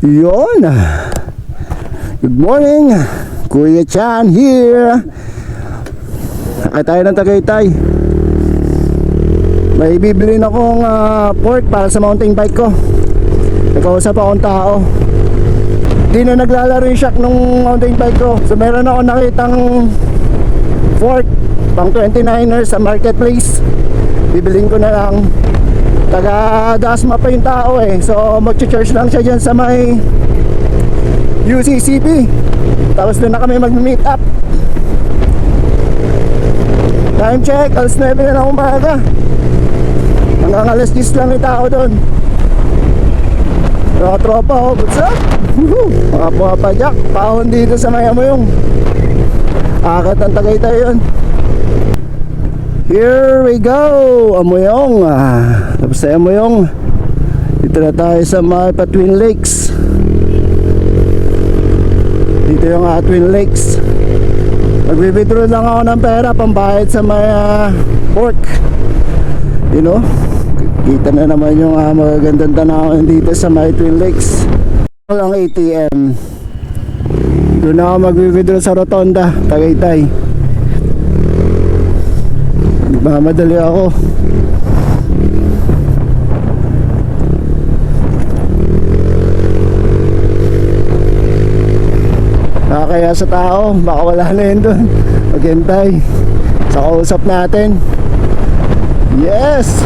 Yun. Good morning, Kuya Chan here. Sakay tayo ng Tagaytay. May bibilin akong pork para sa mountain bike ko. Nagkausap akong tao. Di na naglalaro yung shock nung mountain bike ko. So meron ako nakitang fork pang 29ers sa marketplace. Bibilin ko na lang. Taga Dasma pa yung tao eh. So mag-charge lang siya dyan sa may UCCP. Tapos doon na kami mag-meet up. Time check, alas 9 na lang umaga. Hanggang alas 10 lang yung tao doon. Mga tropa oh, what's up? Mga pumapadyak, pahon dito sa may Amoyong. Akat ang Tagaytay yun. Here we go, Amoyong. Tapos sa Amoyong, dito na tayo sa may Twin Lakes. Dito yung Twin Lakes. Mag-withdraw lang ako ng pera pambayad sa may pork. You know, kita na naman yung magagandang tanawin dito sa may Twin Lakes. Ang ATM. Doon ako mag-withdraw sa Rotonda, Tagaytay. Mamadali ako. Kaya sa tao, baka wala na yun doon. Maghintay sa kausap natin. Yes!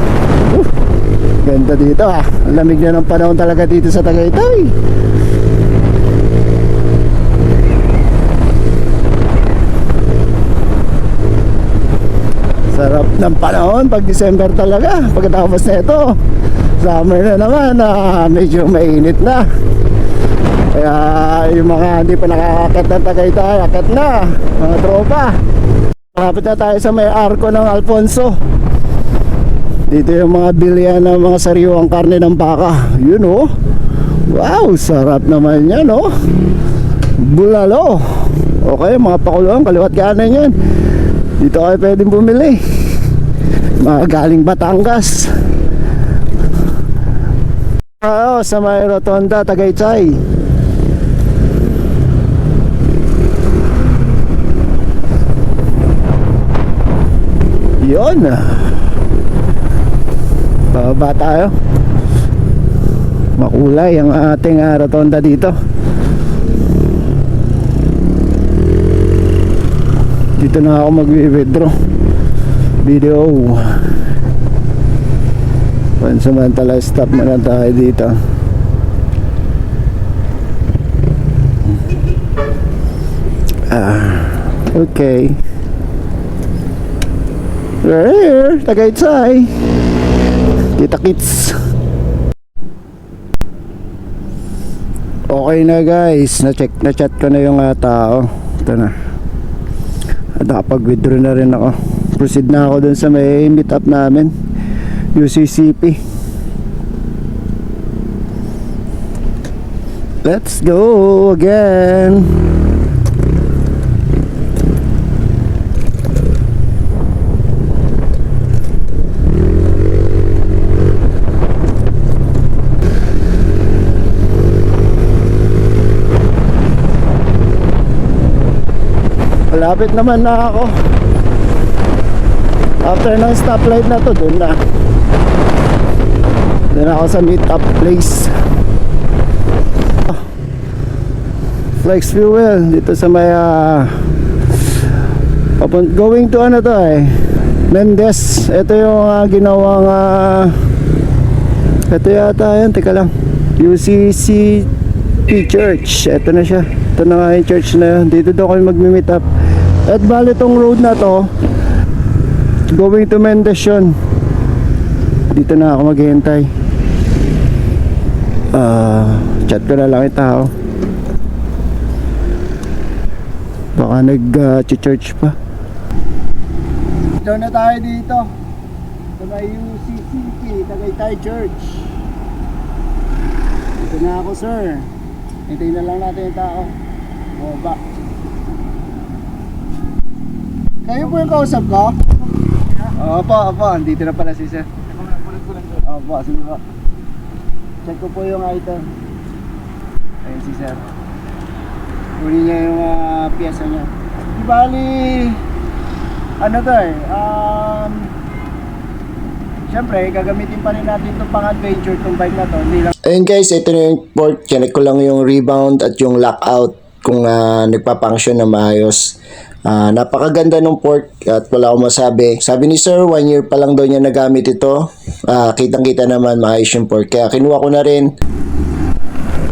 Ganda dito ah. Ang lamig na ng panahon talaga dito sa Tagaytay. Sarap ng panahon pag December talaga. Pagkatapos na ito, summer na naman, medyo mainit na. Kaya yung mga hindi pa nakakakit ng Tagaytay, akit na mga tropa. Malapit na tayo sa may arko ng Alfonso. Dito yung mga bilya ng mga sariwang karne ng baka. Yun oh. Wow, sarap naman yan oh. Bulalo. Okay, mga pakuluan, kaliwat kanan yan. Dito kayo pwedeng bumili. Mga galing Batangas. Sa may Rotonda, Tagaytay. Yun. Bababa tayo. Makulay ang ating Rotonda dito. Dito na ako mag-withdraw video. Pansamantala stop muna tayo dito. Okay. We're here, Tagaytay. Kita kits. Okay na guys, na-chat ko na yung tao. Ito na. Nakapag-withdraw na rin ako. Proceed na ako dun sa may meet up namin, UCCP. Let's go again. Malapit naman na ako. After ng stoplight na to, doon na. Doon ako sa meet up place. Flex fuel dito sa may going to ano to Mendez. Ito yung ginawang ito yata yan, teka lang, UCCP Church. Ito na siya. Ito na nga yung church na yun. Dito daw kami mag-meet up. At bali tong road na to going to Mendez yun. Dito na ako maghihintay. Chat ko na lang yung tao. Baka nag-church pa. Dito na tayo dito sa may UCCP Tagaytay Church. Dito na ako sir. Hintayin na lang natin yung tao. Ba? Kayo po yung kausap ko? Opo, andito na pala si sir. Opo, sige po. Check ko po yung item. si sir. Kunin niya yung pyesa niya. Di bali, ano to eh, siyempre, gagamitin pa rin natin itong pang-adventure, itong bike na to. Hindi lang. Ayun guys, ito na yung port. Connect ko lang yung rebound at yung lockout kung nagpa-function na maayos. Napakaganda ng port at wala akong masabi. Sabi ni sir, 1 year pa lang daw niya nagamit ito. Kitang-kita naman maayos yung port. Kaya kinuha ko na rin.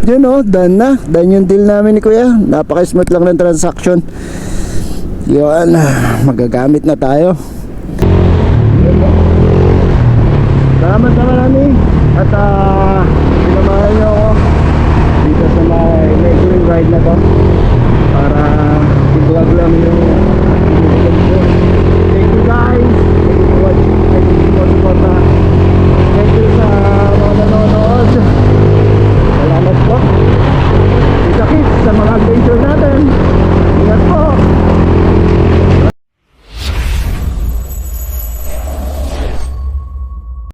Yun o, done na. Done yung deal namin ni Kuya. Napaka-smooth lang ng transaction. Yun, magagamit na tayo. Salamat sa marami. At sinamahan niyo ako dito sa may ride na to. Para i-vlog lang yung thank you guys. Thank you for watching. Thank you for support. Thank you sa mga nanonood. Salamat po. Kita-kits sa mga adventure natin.